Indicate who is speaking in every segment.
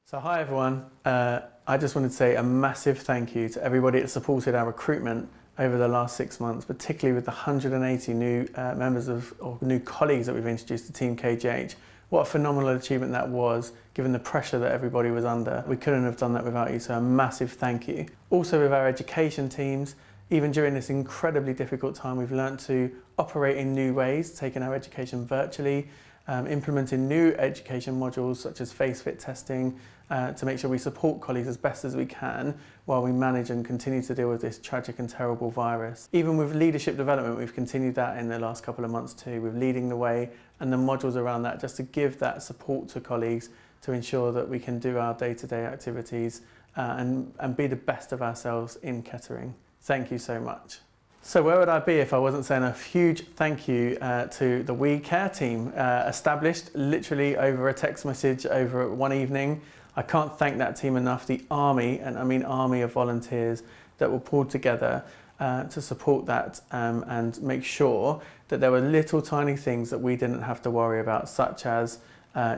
Speaker 1: So hi everyone, I just wanted to say a massive thank you to everybody that supported our recruitment over the last 6 months, particularly with the 180 new or new colleagues that we've introduced to Team KGH. What a phenomenal achievement that was, given the pressure that everybody was under. We couldn't have done that without you, so a massive thank you. Also with our education teams, even during this incredibly difficult time, we've learned to operate in new ways, taking our education virtually, implementing new education modules such as face-fit testing to make sure we support colleagues as best as we can while we manage and continue to deal with this tragic and terrible virus. Even with leadership development, we've continued that in the last couple of months too, with leading the way and the modules around that, just to give that support to colleagues to ensure that we can do our day-to-day activities and be the best of ourselves in Kettering. Thank you so much. So where would I be if I wasn't saying a huge thank you to the We Care team, established literally over a text message over one evening. I can't thank that team enough, the army, and I mean army of volunteers that were pulled together to support that and make sure that there were little tiny things that we didn't have to worry about, such as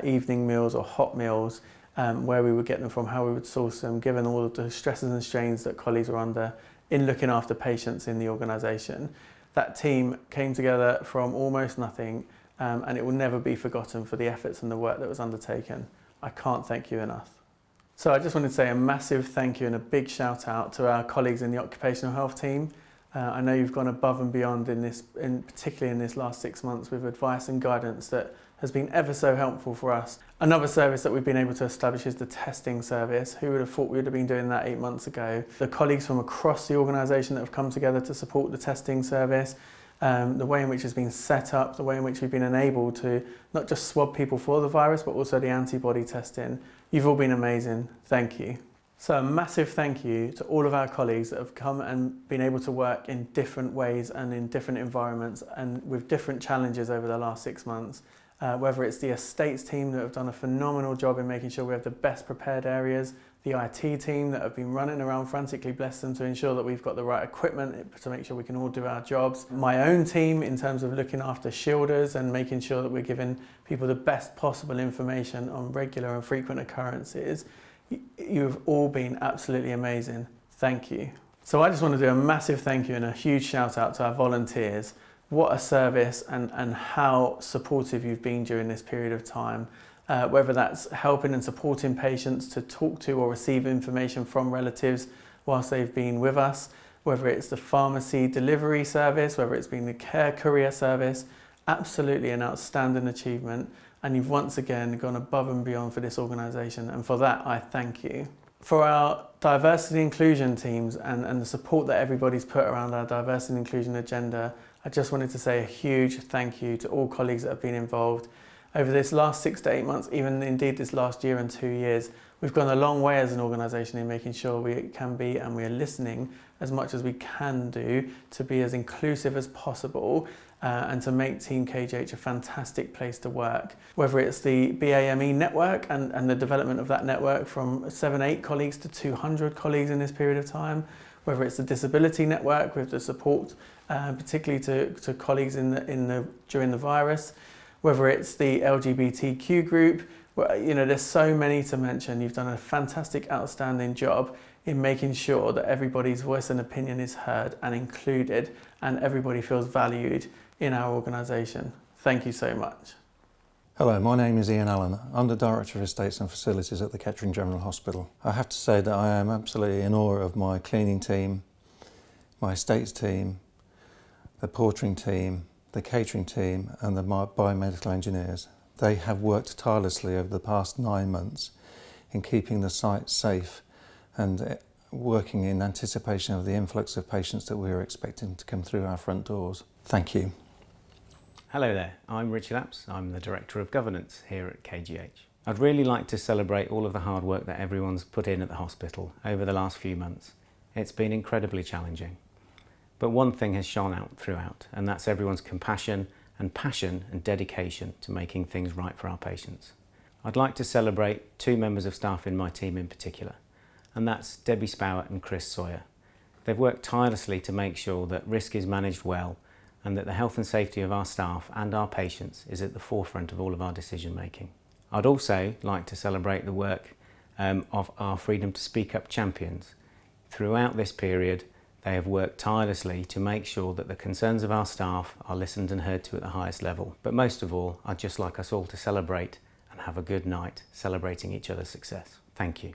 Speaker 1: evening meals or hot meals, where we would get them from, how we would source them, given all of the stresses and strains that colleagues were under in looking after patients in the organisation. That team came together from almost nothing and it will never be forgotten for the efforts and the work that was undertaken. I can't thank you enough. So I just wanted to say a massive thank you and a big shout out to our colleagues in the occupational health team. I know you've gone above and beyond particularly in this last 6 months with advice and guidance that has been ever so helpful for us. Another service that we've been able to establish is the testing service. Who would have thought we would have been doing that 8 months ago? The colleagues from across the organisation that have come together to support the testing service, the way in which it's been set up, the way in which we've been enabled to not just swab people for the virus, but also the antibody testing. You've all been amazing. Thank you. So a massive thank you to all of our colleagues that have come and been able to work in different ways and in different environments and with different challenges over the last 6 months. Whether it's the estates team that have done a phenomenal job in making sure we have the best prepared areas, the IT team that have been running around frantically, bless them, to ensure that we've got the right equipment to make sure we can all do our jobs. My own team in terms of looking after shielders and making sure that we're giving people the best possible information on regular and frequent occurrences. You've all been absolutely amazing. Thank you. So I just want to do a massive thank you and a huge shout out to our volunteers. What a service and how supportive you've been during this period of time. Whether that's helping and supporting patients to talk to or receive information from relatives whilst they've been with us, whether it's the pharmacy delivery service, whether it's been the care courier service, absolutely an outstanding achievement. And you've once again gone above and beyond for this organisation, and for that I thank you. For our diversity and inclusion teams and the support that everybody's put around our diversity and inclusion agenda, I just wanted to say a huge thank you to all colleagues that have been involved. Over this last 6 to 8 months, even indeed this last year and 2 years, we've gone a long way as an organisation in making sure we can be and we are listening as much as we can do to be as inclusive as possible and to make Team KGH a fantastic place to work. Whether it's the BAME network and the development of that network from 7-8 colleagues to 200 colleagues in this period of time, whether it's the disability network with the support particularly to colleagues during the virus, whether it's the LGBTQ group, you know, there's so many to mention. You've done a fantastic, outstanding job in making sure that everybody's voice and opinion is heard and included and everybody feels valued in our organisation. Thank you so much.
Speaker 2: Hello, my name is Ian Allen. I'm the Director of Estates and Facilities at the Kettering General Hospital. I have to say that I am absolutely in awe of my cleaning team, my estates team, the portering team, the catering team and the biomedical engineers. They have worked tirelessly over the past 9 months in keeping the site safe and working in anticipation of the influx of patients that we are expecting to come through our front doors. Thank you.
Speaker 3: Hello there, I'm Richard Apps. I'm the Director of Governance here at KGH. I'd really like to celebrate all of the hard work that everyone's put in at the hospital over the last few months. It's been incredibly challenging. But one thing has shone out throughout, and that's everyone's compassion and passion and dedication to making things right for our patients. I'd like to celebrate 2 members of staff in my team in particular, and that's Debbie Spowett and Chris Sawyer. They've worked tirelessly to make sure that risk is managed well and that the health and safety of our staff and our patients is at the forefront of all of our decision making. I'd also like to celebrate the work of our Freedom to Speak Up champions. Throughout this period, they have worked tirelessly to make sure that the concerns of our staff are listened and heard to at the highest level. But most of all, I'd just like us all to celebrate and have a good night celebrating each other's success. Thank you.